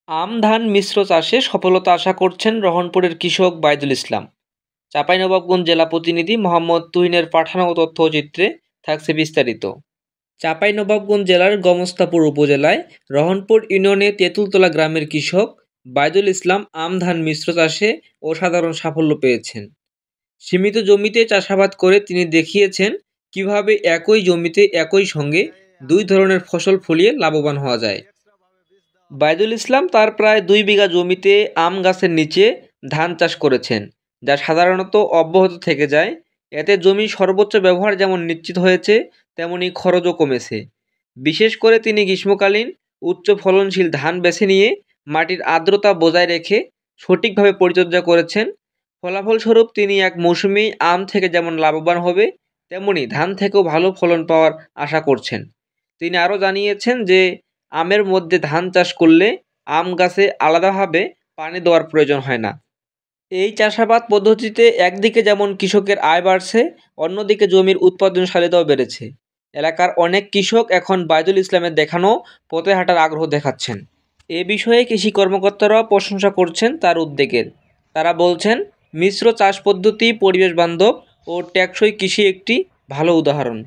আম ধান মিশ্র চাষে সফলতা আশা করছেন রহনপুরের কৃষক বাইদুল ইসলাম। চাঁপাইনবাবগঞ্জ জেলা প্রতিনিধি মোহাম্মদ তুহিনের পাঠানো তথ্যচিত্রে থাকছে বিস্তারিত। চাঁপাইনবাবগঞ্জ জেলার গমস্তাপুর উপজেলায় রহনপুর ইউনিয়নে তেঁতুলতলা গ্রামের কৃষক বাইদুল ইসলাম আম ধান মিশ্র চাষে অসাধারণ সাফল্য পেয়েছেন। সীমিত জমিতে চাষাবাদ করে তিনি দেখিয়েছেন কিভাবে একই জমিতে একই সঙ্গে দুই ধরনের ফসল ফলিয়ে লাভবান হওয়া যায়। বাইদুল ইসলাম তার প্রায় 2 বিঘা জমিতে আম গাছের নিচে ধান চাষ করেছেন, যা সাধারণত অব্যাহত থেকে যায়। এতে জমির সর্বোচ্চ ব্যবহার যেমন নিশ্চিত হয়েছে, তেমনি খরচও কমেছে। বিশেষ করে তিনি গ্রীষ্মকালীন উচ্চ ফলনশীল ধান বেছে নিয়ে মাটির আর্দ্রতা বজায় রেখে সঠিকভাবে পরিচর্যা করেছেন। ফলাফলস্বরূপ তিনি এক মৌসুমেই আম থেকে যেমন লাভবান হবে, তেমনি ধান থেকেও ভালো ফলন পাওয়ার আশা করছেন। তিনি আরও জানিয়েছেন যে আমের মধ্যে ধান চাষ করলে আম গাছে আলাদাভাবে পানি দেওয়ার প্রয়োজন হয় না। এই চাষাবাদ পদ্ধতিতে একদিকে যেমন কৃষকের আয় বাড়ছে, অন্যদিকে জমির উৎপাদনশীলতাও বেড়েছে। এলাকার অনেক কৃষক এখন বাইদুল ইসলামের দেখানো পথে হাঁটার আগ্রহ দেখাচ্ছেন। এ বিষয়ে কৃষি কর্মকর্তারাও প্রশংসা করছেন তার উদ্যোগের। তারা বলছেন, মিশ্র চাষ পদ্ধতি পরিবেশ বান্ধব ও টেকসই কৃষি একটি ভালো উদাহরণ।